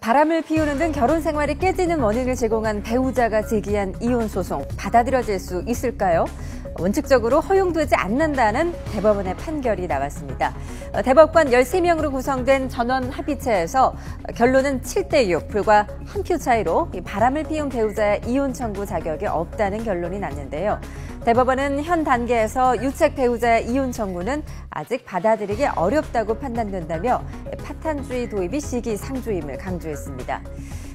바람을 피우는 등 결혼 생활이 깨지는 원인을 제공한 배우자가 제기한 이혼 소송 받아들여질 수 있을까요? 원칙적으로 허용되지 않는다는 대법원의 판결이 나왔습니다. 대법관 13명으로 구성된 전원 합의체에서 결론은 7대6, 불과 한 표 차이로 바람을 피운 배우자의 이혼 청구 자격이 없다는 결론이 났는데요. 대법원은 현 단계에서 유책 배우자의 이혼 청구는 아직 받아들이기 어렵다고 판단된다며 파탄주의 도입이 시기상조임을 강조했습니다.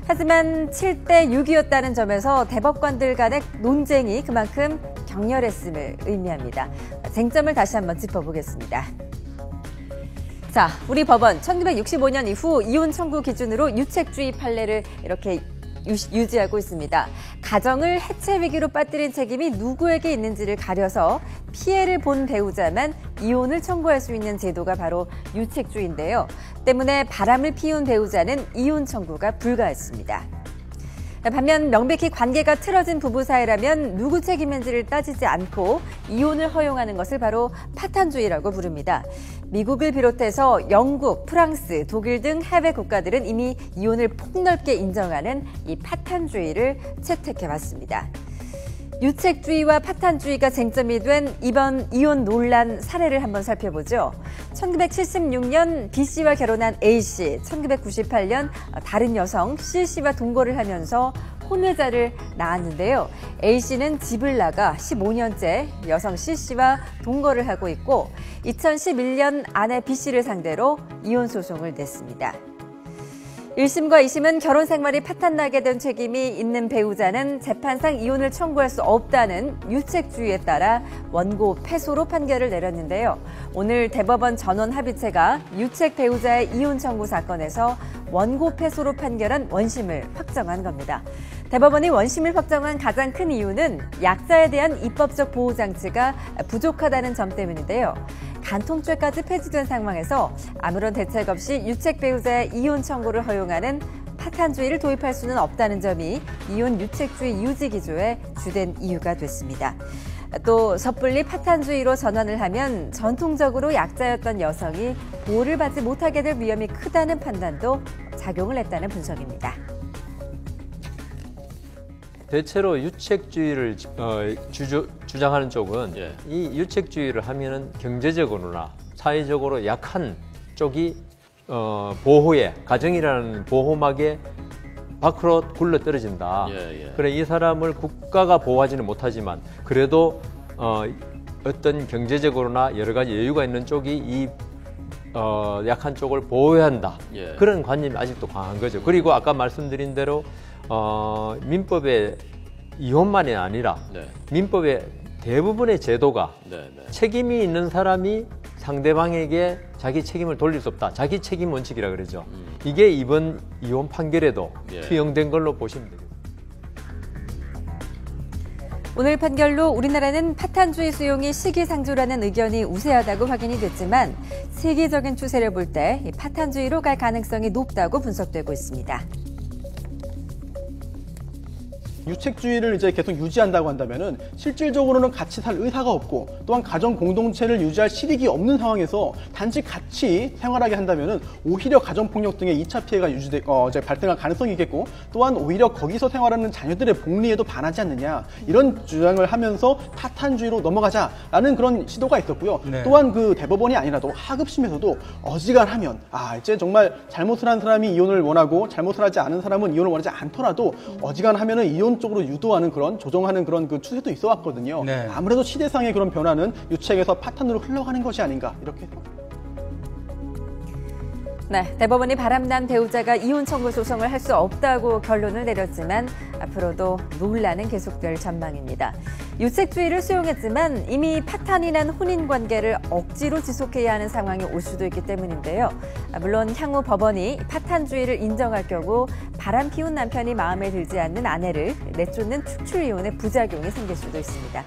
하지만 7대6이었다는 점에서 대법관들 간의 논쟁이 그만큼 격렬했음을 의미합니다. 쟁점을 다시 한번 짚어보겠습니다. 자, 우리 법원 1965년 이후 이혼 청구 기준으로 유책주의 판례를 이렇게 유지하고 있습니다. 가정을 해체 위기로 빠뜨린 책임이 누구에게 있는지를 가려서 피해를 본 배우자만 이혼을 청구할 수 있는 제도가 바로 유책주의인데요. 때문에 바람을 피운 배우자는 이혼 청구가 불가했습니다. 반면 명백히 관계가 틀어진 부부 사이라면 누구 책임인지를 따지지 않고 이혼을 허용하는 것을 바로 파탄주의라고 부릅니다. 미국을 비롯해서 영국, 프랑스, 독일 등 해외 국가들은 이미 이혼을 폭넓게 인정하는 이 파탄주의를 채택해왔습니다. 유책주의와 파탄주의가 쟁점이 된 이번 이혼 논란 사례를 한번 살펴보죠. 1976년 B씨와 결혼한 A씨, 1998년 다른 여성 C씨와 동거를 하면서 혼외자를 낳았는데요. A씨는 집을 나가 15년째 여성 C씨와 동거를 하고 있고 2011년 아내 B씨를 상대로 이혼 소송을 냈습니다. 1심과 2심은 결혼 생활이 파탄나게 된 책임이 있는 배우자는 재판상 이혼을 청구할 수 없다는 유책주의에 따라 원고 패소로 판결을 내렸는데요. 오늘 대법원 전원 합의체가 유책 배우자의 이혼 청구 사건에서 원고 패소로 판결한 원심을 확정한 겁니다. 대법원이 원심을 확정한 가장 큰 이유는 약자에 대한 입법적 보호 장치가 부족하다는 점 때문인데요. 간통죄까지 폐지된 상황에서 아무런 대책 없이 유책 배우자의 이혼 청구를 허용하는 파탄주의를 도입할 수는 없다는 점이 이혼 유책주의 유지 기조의 주된 이유가 됐습니다. 또 섣불리 파탄주의로 전환을 하면 전통적으로 약자였던 여성이 보호를 받지 못하게 될 위험이 크다는 판단도 작용을 했다는 분석입니다. 대체로 유책주의를 주장하는 쪽은 이 유책주의를 하면은 경제적으로나 사회적으로 약한 쪽이 보호에 가정이라는 보호막에 밖으로 굴러 떨어진다. 그래 이 사람을 국가가 보호하지는 못하지만 그래도 어떤 경제적으로나 여러 가지 여유가 있는 쪽이 이 약한 쪽을 보호해야 한다. 그런 관념이 아직도 강한 거죠. 그리고 아까 말씀드린 대로 민법의 이혼만이 아니라 민법의 대부분의 제도가 책임이 있는 사람이 상대방에게 자기 책임을 돌릴 수 없다. 자기 책임 원칙이라 그러죠. 이게 이번 이혼 판결에도 투영된 걸로 보시면 됩니다. 오늘 판결로 우리나라는 파탄주의 수용이 시기상조라는 의견이 우세하다고 확인이 됐지만 세계적인 추세를 볼 때 파탄주의로 갈 가능성이 높다고 분석되고 있습니다. 유책주의를 이제 계속 유지한다고 한다면은 실질적으로는 같이 살 의사가 없고 또한 가정 공동체를 유지할 실익이 없는 상황에서 단지 같이 생활하게 한다면은 오히려 가정폭력 등의 2차 피해가 이제 발생할 가능성이 있겠고 또한 오히려 거기서 생활하는 자녀들의 복리에도 반하지 않느냐 이런 주장을 하면서 파탄주의로 넘어가자라는 그런 시도가 있었고요. 또한 그 대법원이 아니라도 하급심에서도 어지간하면 이제 정말 잘못을 한 사람이 이혼을 원하고 잘못을 하지 않은 사람은 이혼을 원하지 않더라도 어지간하면은 이혼 쪽으로 유도하는 그런 조정하는 그런 그 추세도 있어 왔거든요. 아무래도 시대상의 그런 변화는 유책에서 파탄으로 흘러가는 것이 아닌가 이렇게. 대법원이 바람난 배우자가 이혼 청구 소송을 할 수 없다고 결론을 내렸지만 앞으로도 논란은 계속될 전망입니다. 유책주의를 수용했지만 이미 파탄이 난 혼인관계를 억지로 지속해야 하는 상황이 올 수도 있기 때문인데요. 물론 향후 법원이 파탄주의를 인정할 경우 바람 피운 남편이 마음에 들지 않는 아내를 내쫓는 축출이혼의 부작용이 생길 수도 있습니다.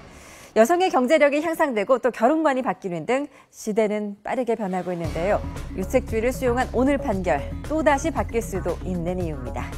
여성의 경제력이 향상되고 또 결혼관이 바뀌는 등 시대는 빠르게 변하고 있는데요. 유책주의를 수용한 오늘 판결 또다시 바뀔 수도 있는 이유입니다.